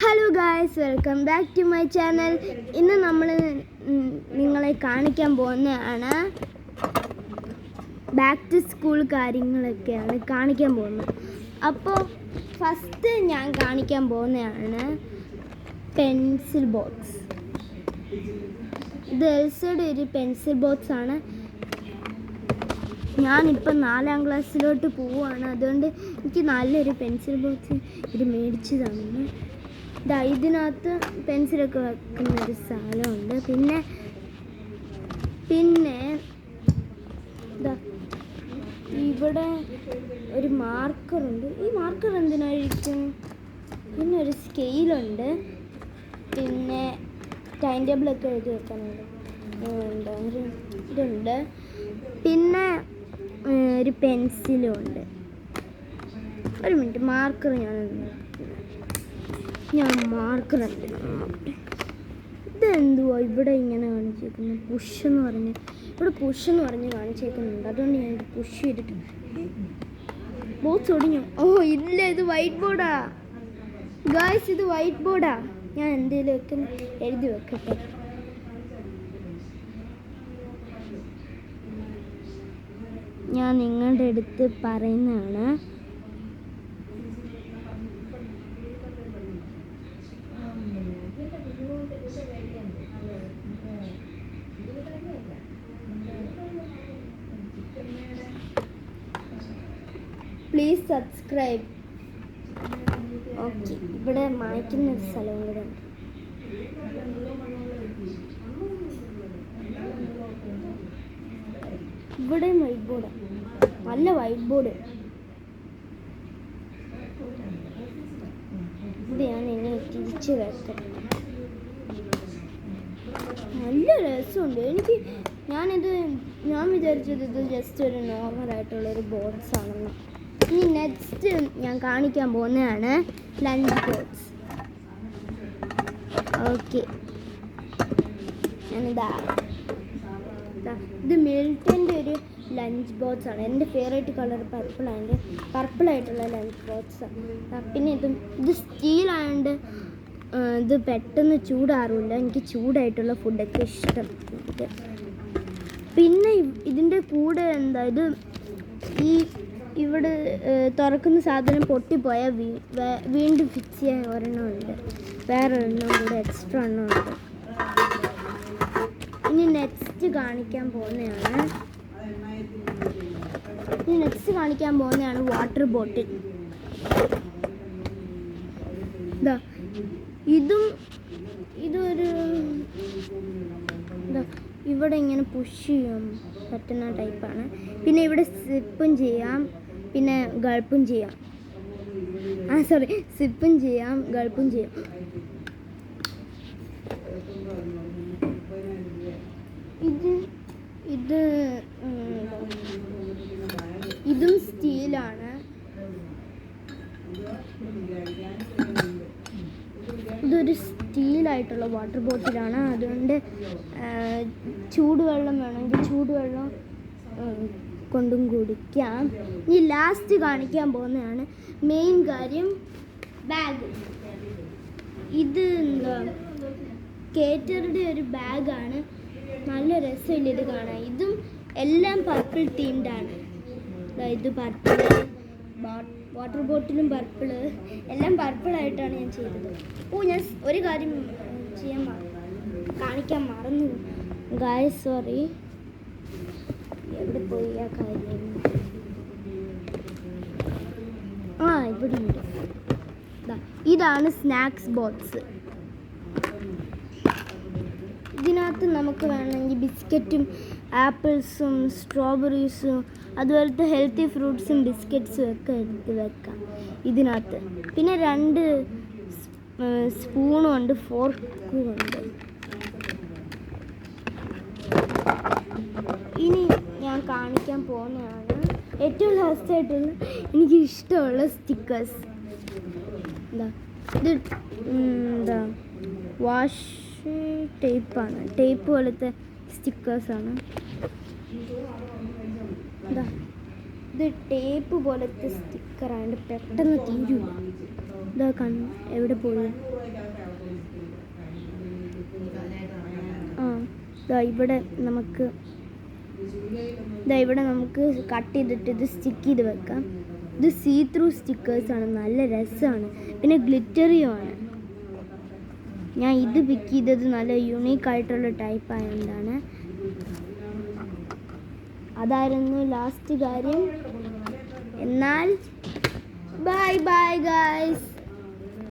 Hello guys, welcome back to my channel. ഇന്ന് നമ്മൾ നിങ്ങളെ കാണിക്കാൻ പോകുന്നതാണ് ബാക്ക് ടു സ്കൂൾ കാര്യങ്ങളൊക്കെയാണ് കാണിക്കാൻ പോകുന്നത്. അപ്പോൾ ഫസ്റ്റ് ഞാൻ കാണിക്കാൻ പോകുന്നതാണ് പെൻസിൽ ബോക്സ്. ഇത് എൽസയുടെ ഒരു പെൻസിൽ ബോക്സ് ആണ്. ഞാനിപ്പോൾ 4ാം ക്ലാസ്സിലോട്ട് പോവുകയാണ്, അതുകൊണ്ട് എനിക്ക് നല്ലൊരു പെൻസിൽ ബോക്സ് ഇത് മേടിച്ചതാണ്. ഇതിനകത്ത് പെൻസിലൊക്കെ വെക്കുന്നൊരു സ്ഥലമുണ്ട്. പിന്നെ ഇവിടെ ഒരു മാർക്കറുണ്ട്. ഈ മാർക്കർ എന്തിനായിരിക്കും? പിന്നെ ഒരു സ്കെയിലുണ്ട്. പിന്നെ ടൈം ടേബിളൊക്കെ എഴുതി വെക്കാനുണ്ട് ഇതുണ്ട്. പിന്നെ ഒരു പെൻസിലും ഉണ്ട്. ഒരു മിനിറ്റ്, മാർക്കർ ഞാൻ മാർക്കർ ഇതെന്തുവാ ഇവിടെ ഇങ്ങനെ കാണിച്ചേക്കുന്നു? പുഷ് എന്ന് പറഞ്ഞ് കാണിച്ചേക്കുന്നുണ്ട്. അതുകൊണ്ട് ഞാൻ ഇത് പുഷ് ചെയ്തിട്ട് ബോക്സ് ഒടിഞ്ഞു. ഇല്ല, ഇത് വൈറ്റ് ബോർഡാ ഗായ്സ്, ഇത് വൈറ്റ് ബോർഡാ. ഞാൻ എന്തെങ്കിലുമൊക്കെ എഴുതി വെക്കട്ടെ. ഞാൻ നിങ്ങളുടെ അടുത്ത് പറയുന്നതാണ്. Please subscribe. ഓക്കെ, ഇവിടെ മായ്ക്കുന്ന ഒരു സ്ഥലവും കൂടെ ഉണ്ട്. ഇവിടെ വൈറ്റ് ബോർഡ്, നല്ല വൈറ്റ് ബോർഡ്. ഇത് ഞാൻ ഇനി തിരിച്ച് വെക്കട്ടെ. നല്ല രസമുണ്ട്. ഞാൻ വിചാരിച്ചത് ഇത് ജസ്റ്റ് ഒരു നോർമലായിട്ടുള്ളൊരു ബോക്സ് ആണെന്ന്. ഇനി നെക്സ്റ്റ് ഞാൻ കാണിക്കാൻ പോകുന്നതാണ് ലഞ്ച് ബോക്സ്. ഓക്കെ, ഇത് മിൽട്ടൻ്റെ ഒരു ലഞ്ച് ബോക്സ് ആണ്. എൻ്റെ ഫേവറേറ്റ് കളർ പർപ്പിളായിട്ടുള്ള ലഞ്ച് ബോക്സ് ആണ്. പിന്നെ ഇത് സ്റ്റീലായതുകൊണ്ട് ഇത് പെട്ടെന്ന് ചൂടാറില്ല. എനിക്ക് ചൂടായിട്ടുള്ള ഫുഡൊക്കെ ഇഷ്ടം. പിന്നെ ഇതിൻ്റെ കൂടെ ഇത് ഇവിടെ തുറക്കുന്ന സാധനം പൊട്ടിപ്പോയാൽ വീണ്ടും ഫിക്സ് ചെയ്യാൻ ഒരെണ്ണമുണ്ട്. വേറൊരെണ്ണം കൂടെ എക്സ്ട്രാ എണ്ണമുണ്ട്. ഇനി നെക്സ്റ്റ് കാണിക്കാൻ പോകുന്നതാണ് വാട്ടർ ബോട്ടിൽ. ഇതൊരു ഇവിടെ ഇങ്ങനെ പുഷ് ചെയ്യാൻ പറ്റുന്ന ടൈപ്പാണ്. പിന്നെ ഇവിടെ സിപ്പും ചെയ്യാം, പിന്നെ ഗൾപ്പും ചെയ്യാം. സിപ്പും ചെയ്യാം, ഗൾപ്പും ചെയ്യാം. ഇതും സ്റ്റീലാണ്. ഇതൊരു സ്റ്റീലായിട്ടുള്ള വാട്ടർ ബോട്ടിലാണ്. അതുകൊണ്ട് ചൂടുവെള്ളം വേണമെങ്കിൽ ചൂടുവെള്ളം കൊണ്ടും കുടിക്കാം. ഇനി ലാസ്റ്റ് കാണിക്കാൻ പോകുന്നതാണ് മെയിൻ കാര്യം, ബാഗ്. ഇത് കേറ്ററുടെ ഒരു ബാഗാണ്. നല്ല രസമില്ല ഇത് കാണാൻ. ഇതും എല്ലാം പർപ്പിൾ തീംഡാണ്. ഇത് പർപ്പിൾ, വാട്ടർ ബോട്ടിലും പർപ്പിള്, എല്ലാം പർപ്പിളായിട്ടാണ് ഞാൻ ചെയ്തത്. ഞാൻ ഒരു കാര്യം കാണിക്കാൻ മറന്നു ഗായ്സ്, സോറി. എവിടെ പോയി ആ കാര്യം? ഇവിടെ ഉണ്ട്. ഇതാണ് സ്നാക്സ് ബോക്സ്. ഇതിനകത്ത് നമുക്ക് വേണമെങ്കിൽ ബിസ്ക്കറ്റും ആപ്പിൾസും സ്ട്രോബെറീസും അതുപോലത്തെ ഹെൽത്തി ഫ്രൂട്ട്സും ബിസ്ക്കറ്റ്സും ഒക്കെ എടുത്ത് വെക്കാം ഇതിനകത്ത്. പിന്നെ 2 സ്പൂണും ഉണ്ട്, ഫോർക്കും ഉണ്ട്. ഇനി ഞാൻ കാണിക്കാൻ പോകുന്നതാണ് ഏറ്റവും ലാസ്റ്റായിട്ടുള്ള എനിക്ക് ഇഷ്ടമുള്ള സ്റ്റിക്കേഴ്സ്. ഇത് വാഷ് ടേപ്പാണ്. ടേപ്പ് പോലത്തെ സ്റ്റിക്കേഴ്സാണ്. ഇത് ടേപ്പ് പോലത്തെ സ്റ്റിക്കറായതുകൊണ്ട് പെട്ടെന്ന് തീരില്ല. എവിടെ പോയി? ഇവിടെ നമുക്ക് കട്ട് ചെയ്തിട്ട് ഇത് സ്റ്റിക്ക് ചെയ്ത് വെക്കാം. ഇത് സീ ത്രൂ സ്റ്റിക്കേഴ്സാണ്, നല്ല രസമാണ്, പിന്നെ ഗ്ലിറ്ററിയുമാണ്. ഞാൻ ഇത് പിക്ക് ചെയ്തത് നല്ല യുണീക്കായിട്ടുള്ള ടൈപ്പ് ആയതുകൊണ്ടാണ്. അതായിരുന്നു ലാസ്റ്റ് കാര്യം. എന്നാൽ ബൈ ബൈ ഗൈസ്.